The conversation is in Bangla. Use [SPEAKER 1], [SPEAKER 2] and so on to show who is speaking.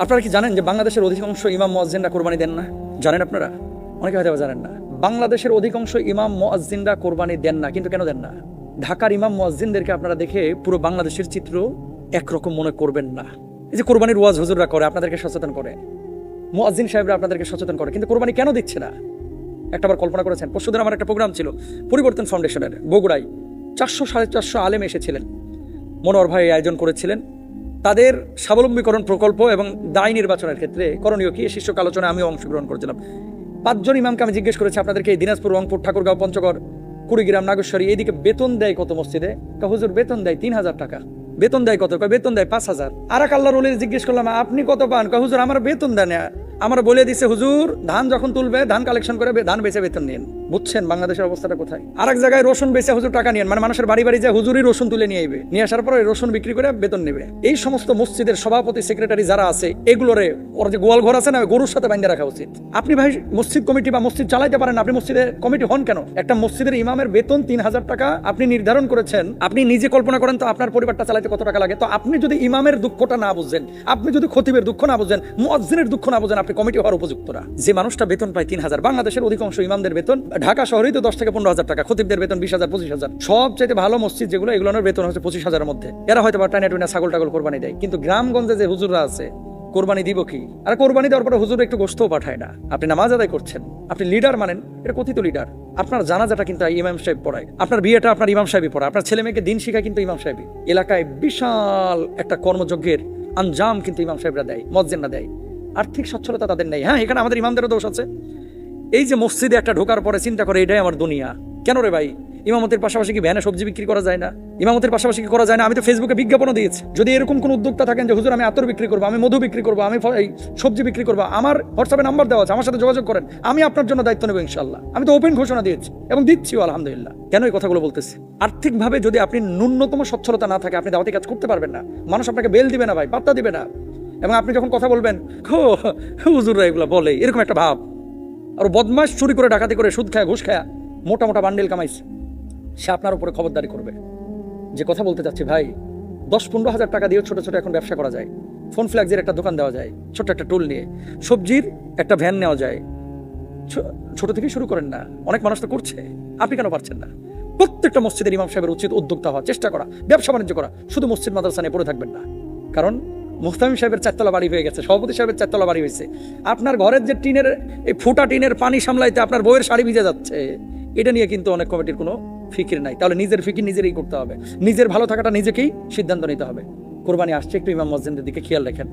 [SPEAKER 1] আপনারা কি জানেন যে বাংলাদেশের অধিকাংশ ইমাম মুয়াজ্জিনরা কোরবানি দেন না? জানেন আপনারা? অনেকে হয়তো জানেন না। বাংলাদেশের অধিকাংশ ইমাম মুয়াজ্জিনরা কোরবানি দেন না, কিন্তু কেন দেন না? ঢাকার ইমাম মুয়াজ্জিনদেরকে আপনারা দেখে পুরো বাংলাদেশের চিত্র একরকম মনে করবেন না। এই যে কোরবানির ওয়াজ হুজুররা করে, আপনাদেরকে সচেতন করে, মুয়াজ্জিন সাহেবরা আপনাদেরকে সচেতন করে, কিন্তু কোরবানি কেন দিচ্ছে না? একটাবার কল্পনা করেছেন? পরশুদিন আমার একটা প্রোগ্রাম ছিল পরিবর্তন ফাউন্ডেশনের বগুড়ায়, 400-450 আলেম এসেছিলেন। মনোহর ভাই আয়োজন করেছিলেন তাদের স্বাবলম্বীকরণ প্রকল্প এবং দায় নির্বাচনের ক্ষেত্রে করণীয় কি, শীর্ষক আলোচনায় আমিও অংশগ্রহণ করেছিলাম। 5 জন ইমামকে আমি জিজ্ঞেস করেছি, আপনাদেরকে এই দিনাজপুর, রংপুর, ঠাকুরগাঁও, পঞ্চগড়, কুড়িগ্রাম, নাগেশ্বরী এইদিকে বেতন দেয় কত মসজিদে? হুজুর বেতন দেয় 3000 টাকা। বেতন দেয় কত? বেতন দেয় 5000। আর এক আল্লাহর ওলির জিজ্ঞেস করলাম, আপনি কত পান? হুজুর আমার বেতন দেয় না, আমার বলে দিছে হুজুর ধান যখন তুলবে ধান কালেকশন করে ধান বেচে বেতন নিন। বুঝছেন বাংলাদেশের অবস্থাটা কোথায়? আর এক জায়গায় রসুন বেচে হুজুর টাকা নিয়েন, মানে মানুষের বাড়ি বাড়ি যায় হুজুরই রসুন তুলে নিয়ে আইবে, নিয়ে আসার পরে রসুন বিক্রি করে বেতন নেবে। এই সমস্ত মসজিদের সভাপতি, সেক্রেটারি যারা আছে, এগুলোরে ওর যে গোয়াল ঘর আছে না, গরুর সাথে বাইন্ধে রাখা উচিত। আপনি ভাই মসজিদ কমিটি বা মসজিদ চালাইতে পারেন, আপনি মসজিদের কমিটি হন কেন? একটা মসজিদের ইমামের বেতন 3000 টাকা আপনি নির্ধারণ করেছেন। আপনি নিজে কল্পনা করেন তো আপনার পরিবারটা চালাইতে কত টাকা লাগে। তো আপনি যদি ইমামের দুঃখটা না বুঝেন, আপনি যদি খতিবের দুঃখ না বুঝেন, মুয়াজ্জিনের দুঃখ না বুঝেন, আপনি কমিটি হওয়ার উপযুক্ত না। যে মানুষটা বেতন পায় 3000, বাংলাদেশের অধিকাংশ ইমামদের বেতন ঢাকা শহরেই তো 10 থেকে 15,000 টাকা, খতিবদের বেতন 20,000 25,000। সবচাইতে ভালো মসজিদ যেগুলো, এগুলোর বেতন হচ্ছে 25,000-এর মধ্যে। এরা হয়তো বা টাইনা টুইনা ছাগল টাগল কোরবানি দেয়, কিন্তু গ্রামগঞ্জে যে হুজুররা আছে কোরবানি দিব কি? আর কোরবানি দেওয়ার পরে হুজুর একটু গোশতও পাঠায় না। আপনি নামাজ আদায় করছেন, আপনি লিডার মানেন, এটা কথিত লিডার। আপনার জানাজাটা কিন্তু ইমাম সাহেব পড়ায়, আপনার বিয়েটা আপনার ইমাম সাহেবই পড়ায়, আপনার ছেলে মেয়েকে দিন শিখায় কিন্তু ইমাম সাহেবই। এলাকায় বিশাল একটা কর্মযজ্ঞের আঞ্জাম কিন্তু ইমাম সাহেবরা দেয়, মুয়াজ্জিনরা দেয়। আর্থিক সচ্ছলতা তাদের নেই। হ্যাঁ, এখানে আমাদের ইমামদেরও দোষ আছে। এই যে মসজিদে একটা ঢোকার পরে চিন্তা করে এটাই আমার দুনিয়া। কেন রে ভাই? ইমামতের পাশাপাশি কি ভ্যানে সবজি বিক্রি করা যায় না? ইমামতের পাশাপাশি কি করা যায় না? আমি তো ফেসবুকে বিজ্ঞাপনও দিয়েছি, যদি এরকম কোন উদ্যোক্তা থাকেন যে হুজুর আমি আতর বিক্রি করবো, আমি মধু বিক্রি করবো, আমি এই সবজি বিক্রি করবো, আমার হোয়াটসঅ্যাপে নাম্বার দেওয়া আছে, আমার সাথে যোগাযোগ করেন, আমি আপনার জন্য দায়িত্ব নেবো ইনশাল্লাহ। আমি তো ওপেন ঘোষণা দিয়েছি এবং দিচ্ছিও আলহামদুলিল্লাহ। কেন এই কথাগুলো বলতেছি? আর্থিকভাবে যদি আপনি ন্যূনতম সচ্ছলতা না থাকে, আপনি দাওয়াতি কাজ করতে পারবেন না। মানুষ আপনাকে বেল দিবে না ভাই, পাত্তা দিবে না। এবং আপনি যখন কথা বলবেন, হুজুররা এগুলো বলে, এরকম একটা ভাব। আর বদমাশ চুরি করে, ডাকাতি করে, সুদ খায়, ঘুষ খায়, মোটা মোটা বান্ডেল কামাইছে, সে আপনার উপরে খবরদারি করবে। যে কথা বলতে চাচ্ছি ভাই, 10-15 হাজার টাকা দিয়ে ছোট ছোট এখন ব্যবসা করা যায়। ফোন ফ্ল্যাক্সের একটা দোকান দেওয়া যায়, ছোট্ট একটা টুল নিয়ে সবজির একটা ভ্যান নেওয়া যায়। ছোট থেকেই শুরু করেন না, অনেক মানুষ তো করছে, আপনি কেন পারছেন না? প্রত্যেকটা মসজিদের ইমাম সাহেবের উচিত উদ্যোক্তা হওয়া, চেষ্টা করা, ব্যবসা বাণিজ্য করা। শুধু মসজিদ মাদ্রাসা নিয়ে পড়ে থাকবেন না, কারণ মুহতামিম সাহেবের 4তলা বাড়ি হয়ে গেছে, সভাপতি সাহেবের 4তলা বাড়ি হয়েছে। আপনার ঘরের যে টিনের, এই ফুটা টিনের পানি সামলাইতে আপনার বউয়ের শাড়ি ভিজে যাচ্ছে, এটা নিয়ে কিন্তু অনেক কমিটির কোনো ফিকির নাই। তাহলে নিজের ফিকির নিজেরই করতে হবে, নিজের ভালো থাকাটা নিজেকেই সিদ্ধান্ত নিতে হবে। কোরবানি আসছে, একটু ইমাম মুয়াজ্জিনদের দিকে খেয়াল রাখেন।